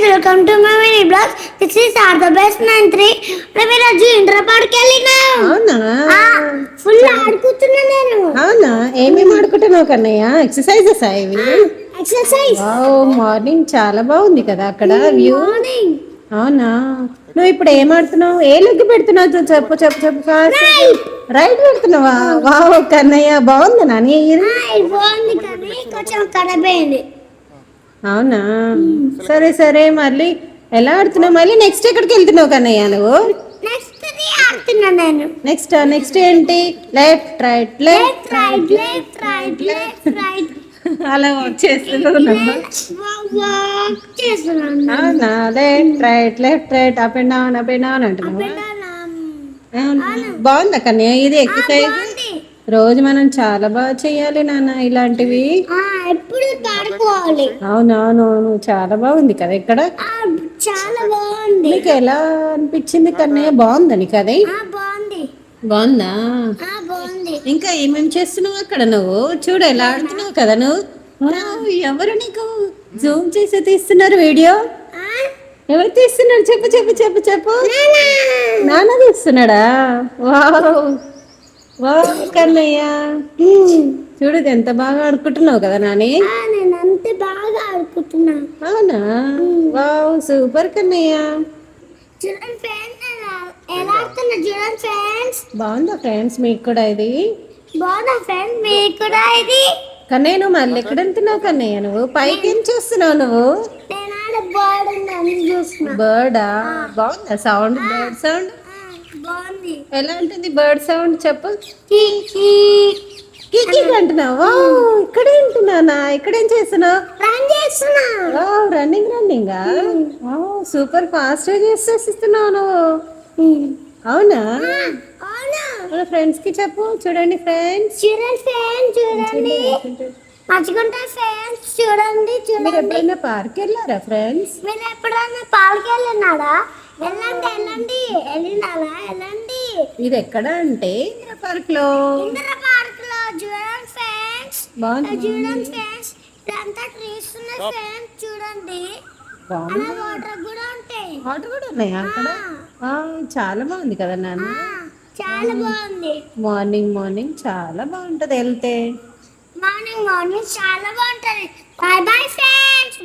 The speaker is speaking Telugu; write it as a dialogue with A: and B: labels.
A: guys, welcome to my mini blog. This is our the best 93. మేము ఈరోజు ఇంటర్ పార్క్ వెళ్ళినాం.
B: అవునా
A: ఫుల్ ఆడుకుంటున్నా నేను.
B: అవునా ఏమేమి ఆడుకుంటున్నావు కన్నయ్య? ఎక్సర్సైజెస్ ఇవి?
A: ఎక్సర్సైజ్.
B: వావ్, మార్నింగ్ చాలా బాగుంది కదా అక్కడ వ్యూ.
A: మార్నింగ్.
B: అవునా, నువ్వు ఇప్పుడు ఏం ఆడుతున్నావు? ఏ లెగ్ పెడుతున్నావు? చెప్పు చెప్పు చెప్పు ఫాస్ట్. రైట్ పెడుతున్నావా? వావ్ కన్నయ్య, బాగుంది నాని ఇది.
A: బాగుంది కానీ కొంచెం ఖరాబ్ అయింది.
B: అవునా, సరే సరే, మళ్ళీ ఎలా ఆడుతున్నావు? మళ్ళీ నెక్స్ట్ ఎక్కడికి వెళ్తున్నావు కన్నయ్య నువ్వు?
A: నెక్స్ట్ ఆడుతున్నా నేను.
B: నెక్స్ట్ ఏంటి? Left right left right
A: left right left right
B: అలా చేస్తున్నావు. అవునా, left right up and down అంటున్నావా? బాగుంది కన్నయ్య ఇది ఎక్సర్సైజ్. రోజు మనం చాలా బాగా చెయ్యాలి నాన్న ఇలాంటివి.
A: ఎప్పుడు పాడుకోవాలి.
B: అవునవునవును, చాలా బాగుంది కదా ఇక్కడ.
A: చాలా బాగుంది.
B: నీకు ఎలా అనిపించింది కన్నయ్య? బాగుందా నీకు అది?
A: బాగుంది.
B: బాగుందా?
A: బాగుంది.
B: ఇంకా ఏమేమి చేస్తున్నావు అక్కడ? నువ్వు చూడు ఎలా ఆడుతున్నావు కదా నువ్వు. ఎవరు నీకు జూమ్ చేసి తీస్తున్నారు వీడియో? ఎవరు తీస్తున్నారు? చెప్పు చెప్పు చెప్పు చెప్పు. నాన్న తీస్తున్నాడా? వావ్ వావ్ కన్నయ్య, చూడు ఎంత బాగా ఆడుకుంటున్నావు కదా నాని.
A: నేను అంతే బాగా ఆడుకుంటున్నా.
B: అవునా, వావ్ సూపర్ కన్నయ్య.
A: చూడండి ఫ్రెండ్స్, ఎలా ఆడుతున్నా చూడండి ఫ్రెండ్స్.
B: బాగుందా ఫ్రెండ్స్ మీకు కూడా ఇది?
A: బాగుందా ఫ్రెండ్స్ మీకు కూడా ఇది?
B: కన్నయ్య నువ్వు మళ్ళీ ఎక్కడ వెళ్తున్నావు కన్నయ్య? నువ్వు పైకి ఏం చేస్తున్నావు నువ్వు? బర్డా? బాగుందా సౌండ్? బర్డ్ సౌండ్
A: బాగుంది.
B: ఎలా ఉంటుంది బర్డ్ సౌండ్ చెప్పు. కీకీ అంటున్నావా? ఇక్కడే ఉంటున్నానా? ఇక్కడేం చేస్తున్నావు? రన్నింగ్ సూపర్ ఫాస్ట్ చేసేస్తున్నావు నువ్వు. అవునా, మన ఫ్రెండ్స్ కి చెప్పు. చూడండి ఫ్రెండ్స్,
A: చూడండి మంచిగుంటా ఫ్రెండ్స్. చూడండి
B: మీరు ఎప్పుడైనా పార్క్ వెళ్ళారా ఫ్రెండ్స్?
A: మీరు ఎప్పుడైనా పార్క్ వెళ్ళినారా? వెళ్ళండి వెళ్ళండి.
B: ఇది ఎక్కడ అంటే ఇందిరా పార్క్ లో.
A: చూడండి ఫ్రెండ్స్,
B: బాగుంది.
A: చూడండి ఫ్రెండ్స్, ఇదంతా ట్రీస్ ఉన్నాయి ఫ్రెండ్స్. చూడండి వాటర్ కూడా ఉంటాయి.
B: వాటర్ కూడా ఉన్నాయా అక్కడ? చాలా బాగుంది కదా నాన్న.
A: చాలా బాగుంది.
B: మార్నింగ్ చాలా బాగుంటది వెళ్తే.
A: మార్నింగ్ చాలా బాగుంటది. Bye bye friends.